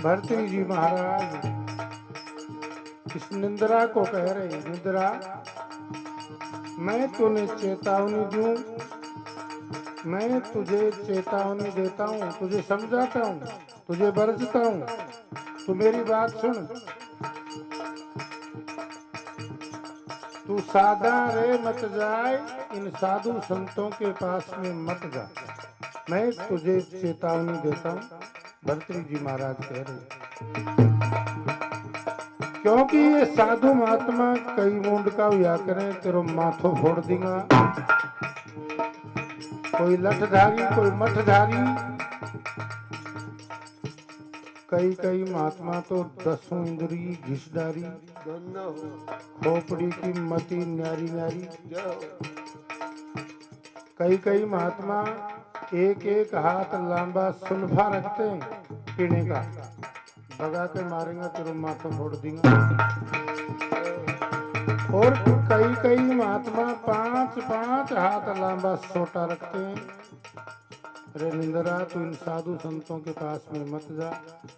भर्तृ जी महाराज इस निंद्रा को कह रहे, निंद्रा मैं तुम्हें चेतावनी दूं, मैं तुझे चेतावनी देता हूँ, तुझे समझाता हूँ, तुझे बरसता हूँ, तू मेरी बात सुन। तू सादा रे मत जाए, इन साधु संतों के पास में मत जा, मैं तुझे चेतावनी देता हूँ। भर्तृ जी महाराज कह रहे, क्योंकि ये साधु महात्मा कई मुंड का हुआ करें, तेरो माथो फोड़ देगा। कोई लठधारी, कोई मठधारी, कई महात्मा तो 10 इंद्री घिसडारी, खोपड़ी की मती न्यारी न्यारी। कई महात्मा एक हाथ लंबा सुल्फा रखते हैं पीने का, भगा के मारेंगे तेरे माथा फोड़ देंगे। और कई महात्मा 5 हाथ लंबा सोटा रखते हैं। अरे निंद्रा, तू इन साधु संतों के पास में मत जा,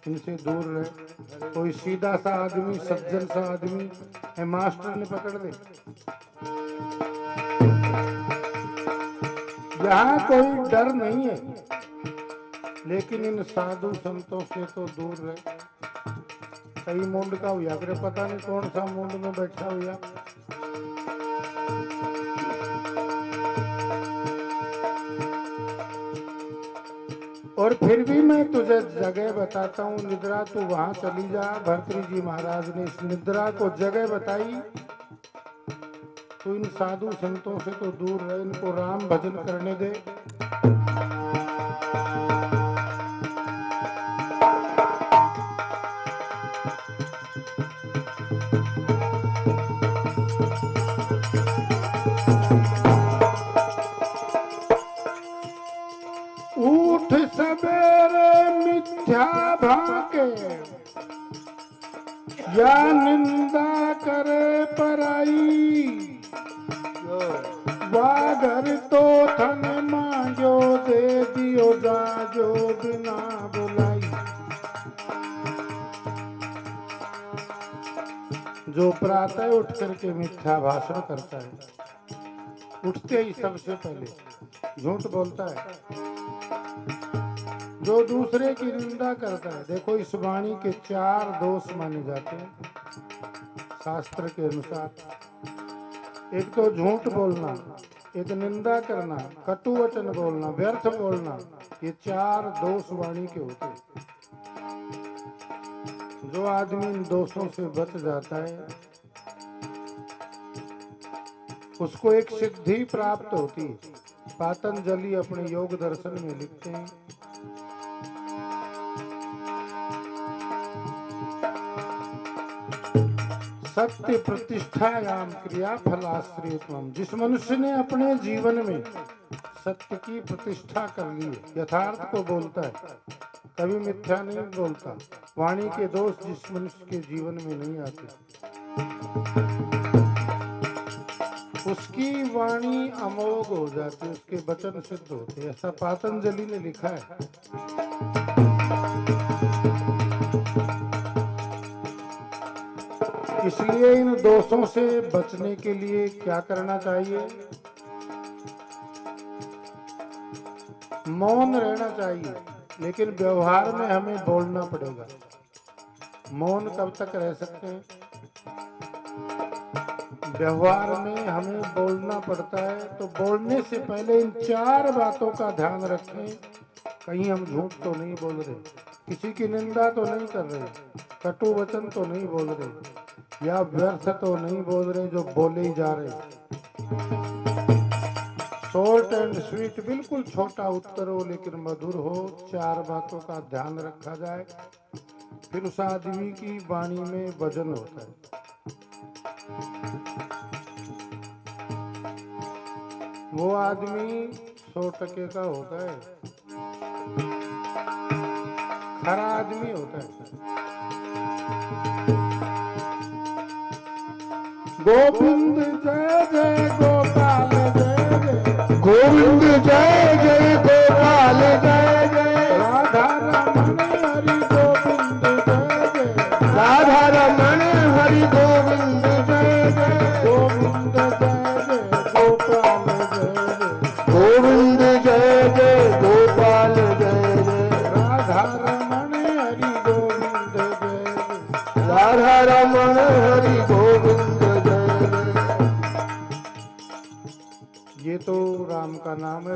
इनसे दूर रहे। कोई सीधा सा आदमी, सज्जन सा आदमी है, मास्टर ने पकड़ दे, यहाँ कोई डर नहीं है, लेकिन इन साधु संतों से तो दूर रहे। कई मुंड का हुआ करे, पता नहीं कौन सा मुंड में बैठा हुआ। और फिर भी मैं तुझे जगह बताता हूँ, निद्रा तू वहां चली जा। भर्तृ जी महाराज ने इस निद्रा को जगह बताई, तू इन साधु संतों से तो दूर रहे, इनको राम भजन करने दे। उठ सवेरे मिथ्या भाके, या निंदा करे पराई, वागर तो थन मांगो दे दियो जाजो बिना बुलाई। जो प्रातः उठ करके मिथ्या भाषण करता है, उठते ही सबसे पहले झूठ बोलता है, जो दूसरे की निंदा करता है। देखो, इस वाणी के 4 दोष माने जाते हैं शास्त्र के अनुसार। एक तो झूठ बोलना, एक निंदा करना, कटु वचन बोलना, व्यर्थ बोलना, ये 4 दोष वाणी के होते हैं। जो आदमी इन दोषों से बच जाता है, उसको एक सिद्धि प्राप्त होती है। पातंजलि अपने योग दर्शन में लिखते हैं, सत्य प्रतिष्ठायाम क्रिया फलाश्रियत्वम। जिस मनुष्य ने अपने जीवन में सत्य की प्रतिष्ठा कर ली, यथार्थ को बोलता है, कभी मिथ्या नहीं बोलता, वाणी के दोष जिस मनुष्य के जीवन में नहीं आते, उसकी वाणी अमोघ हो जाती है, उसके वचन सिद्ध होते हैं। ऐसा पातंजलि ने लिखा है। इसलिए इन दोषों से बचने के लिए क्या करना चाहिए? मौन रहना चाहिए, लेकिन व्यवहार में हमें बोलना पड़ेगा। मौन कब तक रह सकते हैं? व्यवहार में हमें बोलना पड़ता है, तो बोलने से पहले इन 4 बातों का ध्यान रखें। कहीं हम झूठ तो नहीं बोल रहे, किसी की निंदा तो नहीं कर रहे, कटु वचन तो नहीं बोल रहे, या व्यर्थ तो नहीं बोल रहे जो बोले ही जा रहे। शॉर्ट एंड स्वीट, बिल्कुल छोटा उत्तर हो लेकिन मधुर हो। 4 बातों का ध्यान रखा जाए, फिर उस आदमी की वाणी में वजन होता है। वो आदमी 100 टके का होता है, खरा आदमी होता है। गोविंद जय जय गोपाल जय जय, गोविंद जय जय गोपाल जय जय, राधा रमण हरि गोविंद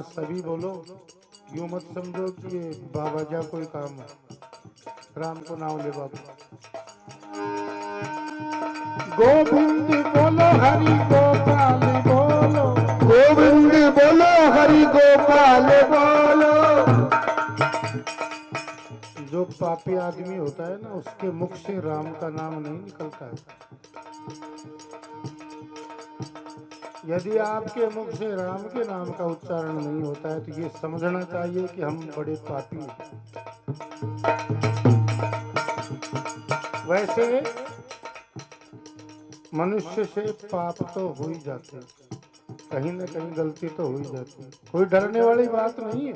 में सभी बोलो, यूं मत समझो कि ये बाबा जा कोई काम है। राम को नाम ले बाबू। गोविंद बोलो हरि गोपाल बोलो, गोविंद बोलो हरि गोपाल बोलो। जो पापी आदमी होता है ना, उसके मुख से राम का नाम नहीं निकलता है। यदि आपके मुख से राम के नाम का उच्चारण नहीं होता है तो ये समझना चाहिए कि हम बड़े पापी हैं। वैसे मनुष्य से पाप तो हो ही जाते हैं, कहीं न कहीं गलती तो हो ही जाती है, कोई डरने वाली बात नहीं है।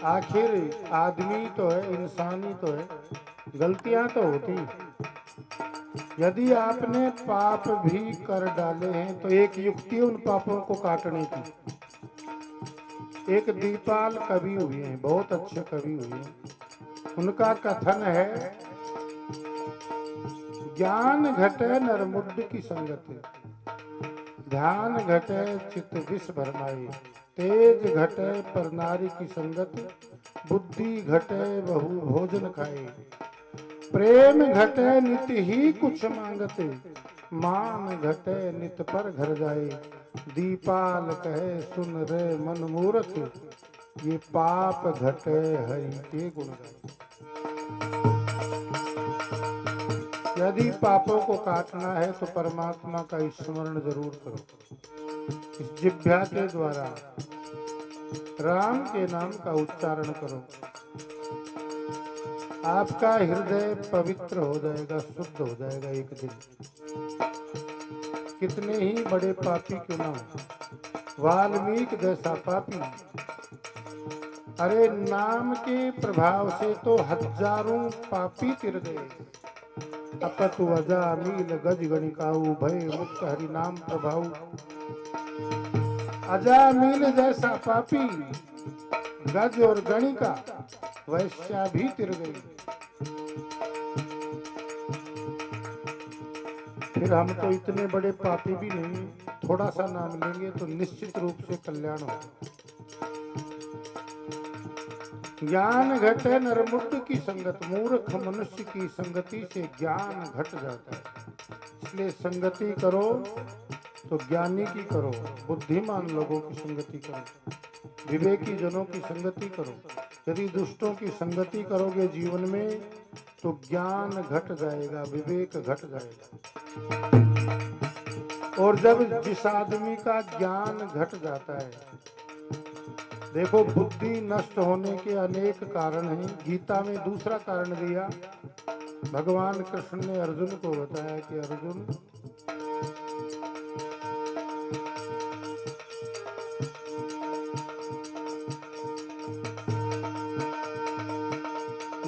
आखिर आदमी तो है, इंसान ही तो है, गलतियां तो होती हैं। यदि आपने पाप भी कर डाले हैं तो एक युक्ति उन पापों को काटने की। एक दीपाल कवि हुए हैं, बहुत अच्छे कवि हुए हैं। उनका कथन है, ज्ञान घटे नरमुड्ड की संगति, ध्यान घटे चित्त विष भरमाए, तेज घटे पर नारी की संगत, बुद्धि घटे बहु भोजन खाए, प्रेम घटे नित ही कुछ मांगते, मान घटे नित पर घर जाए, दीपाल कहे सुन रे मन मूरत, ये पाप घटे हरि के गुण गाए। यदि पापों को काटना है तो परमात्मा का स्मरण जरूर करो। इस जिह्वा के द्वारा राम के नाम का उच्चारण करो, आपका हृदय पवित्र हो जाएगा, शुद्ध हो जाएगा एक दिन। कितने ही बड़े पापी क्यों ना हो, वाल्मीकि जैसा पापी, अरे नाम के प्रभाव से तो हजारों पापी तिर गए। अपतु अजामिल गज गणिकाऊ, भय मुक्त हरि नाम प्रभाऊ। अजामिल जैसा पापी, गज और गणिका, वैश्या भी तिर गई। फिर हम तो इतने बड़े पापी भी नहीं, थोड़ा सा नाम लेंगे तो निश्चित रूप से कल्याण होगा। ज्ञान घटे नरमुड्ड की संगत, मूर्ख मनुष्य की संगति से ज्ञान घट जाता है। इसलिए संगति करो तो ज्ञानी की करो, बुद्धिमान लोगों की संगति करो, विवेकी जनों की संगति करो। यदि दुष्टों की संगति करोगे जीवन में तो ज्ञान घट जाएगा, विवेक घट जाएगा। और जब जिस आदमी का ज्ञान घट जाता है, देखो बुद्धि नष्ट होने के अनेक कारण हैं। गीता में दूसरा कारण दिया, भगवान कृष्ण ने अर्जुन को बताया कि अर्जुन,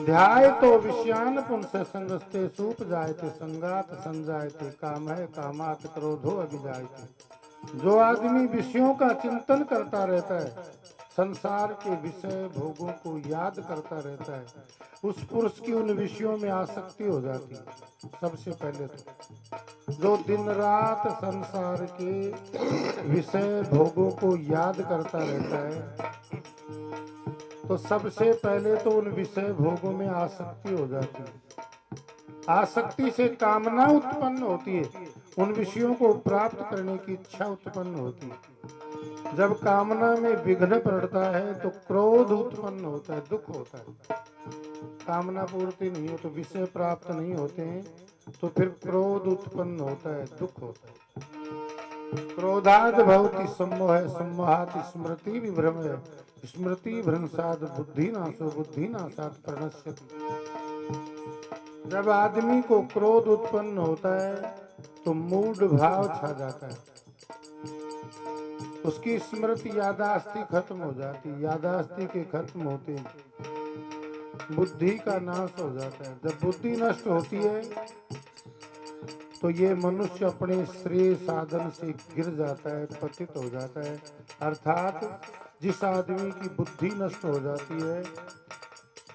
ध्याय तो विषयान पुंस संगस्ते सूप जायते संगात संजायते, काम है कामात क्रोधो अभिजायते। जो आदमी विषयों का चिंतन करता रहता है, संसार के विषय भोगों को याद करता रहता है, उस पुरुष की उन विषयों में आसक्ति हो जाती है। सबसे पहले तो जो दिन रात संसार के विषय भोगों को याद करता रहता है, तो सबसे पहले तो उन विषय भोगों में आसक्ति हो जाती है। आसक्ति से कामना उत्पन्न होती है, उन विषयों को प्राप्त करने की इच्छा उत्पन्न होती है। जब कामना में विघ्न पड़ता है तो क्रोध उत्पन्न होता है, दुख होता है। कामना पूर्ति नहीं हो तो विषय प्राप्त नहीं होते हैं, तो फिर क्रोध उत्पन्न होता है, दुख होता है। क्रोधाद भवति सम्मोह, सम्मोहात् स्मृति विभ्रमः, स्मृति भ्रंशाद बुद्धि नाशो, बुद्धि नाशात् प्रणश्यति। जब आदमी को क्रोध उत्पन्न होता है तो मूढ़ भाव छा जाता है, उसकी स्मृति यादाश्ती खत्म हो जाती है। यादाश्ती के खत्म होते बुद्धि का नाश हो जाता है। जब बुद्धि नष्ट होती है तो ये मनुष्य अपने श्रेय साधन से गिर जाता है, पतित हो जाता है। अर्थात जिस आदमी की बुद्धि नष्ट हो जाती है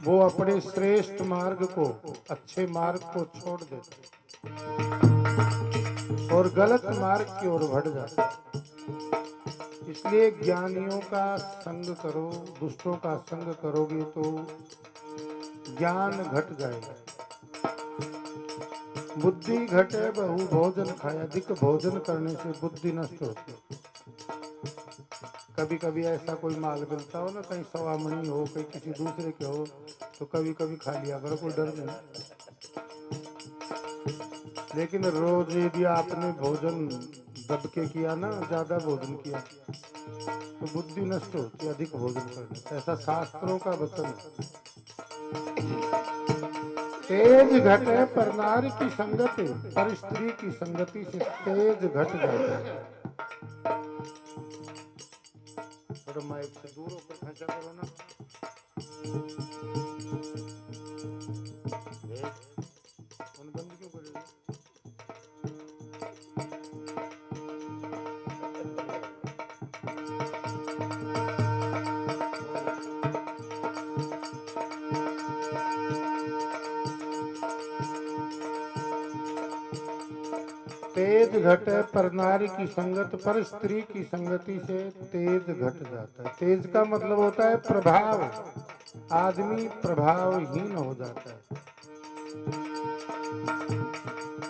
वो अपने श्रेष्ठ मार्ग को, अच्छे मार्ग को छोड़ देता है। और गलत मार्ग की ओर बढ़ जाता है। इसलिए ज्ञानियों का संग करो, दुष्टों का संग करोगे तो ज्ञान घट जाएगा। बुद्धि घटे बहु भोजन खाए, अधिक भोजन करने से बुद्धि नष्ट होती है। कभी कभी ऐसा कोई माल मिलता हो ना, कहीं सवा मणि हो, कहीं किसी दूसरे के हो, तो कभी कभी खा लिया करो, कोई डर नहीं। लेकिन रोज यदि आपने भोजन दब के किया ना, ज्यादा भोजन किया तो बुद्धि नष्ट होती है अधिक भोजन करने से। ऐसा शास्त्रों का वचन है। तेज घटे पर नारी की संगति, पर स्त्री की संगति से तेज घट जाता है। थोड़ा माइक से दूर होकर खर्चा करो ना। बंद क्यों करेगा? तेज घटे पर नारी की संगत, पर स्त्री की संगति से तेज घट जाता है। तेज का मतलब होता है प्रभाव। आदमी प्रभावहीन हो जाता है,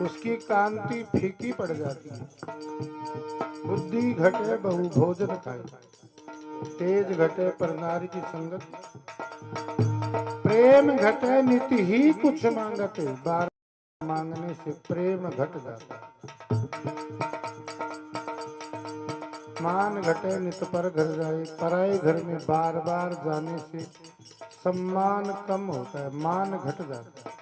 उसकी कांति फीकी पड़ जाती है। बुद्धि घटे बहु भोजन खाए, तेज घटे पर नारी की संगत। प्रेम घटे नित ही कुछ मांगते, बार मांगने से प्रेम घट जाता है। मान घटे नित पर घर जाए, पराए घर में बार बार जाने से सम्मान कम होता है, मान घट जाता है।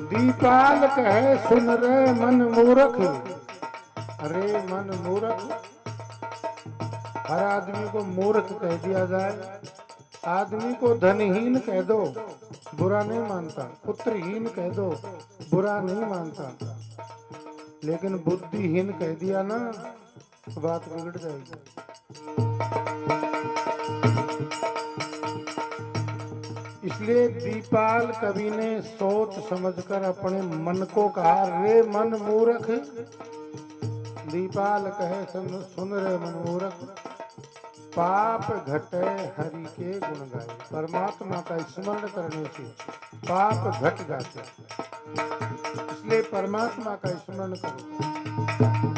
दीपाल कहे सुन रे मन मूर्ख, अरे मन मूर्ख। हर आदमी को मूर्ख कह दिया जाए, आदमी को धनहीन कह दो बुरा नहीं मानता, पुत्रहीन कह दो बुरा नहीं मानता, लेकिन बुद्धिहीन कह दिया ना तो बात बिगड़ जाएगी। इसलिए दीपाल कवि ने सोच समझकर अपने मन को कहा, रे मन मूर्ख। दीपाल कहे सुन रे मन मूर्ख, पाप घटे हरि के गुण गाए। परमात्मा का स्मरण करने से पाप घट जाते हैं, इसलिए परमात्मा का स्मरण करो।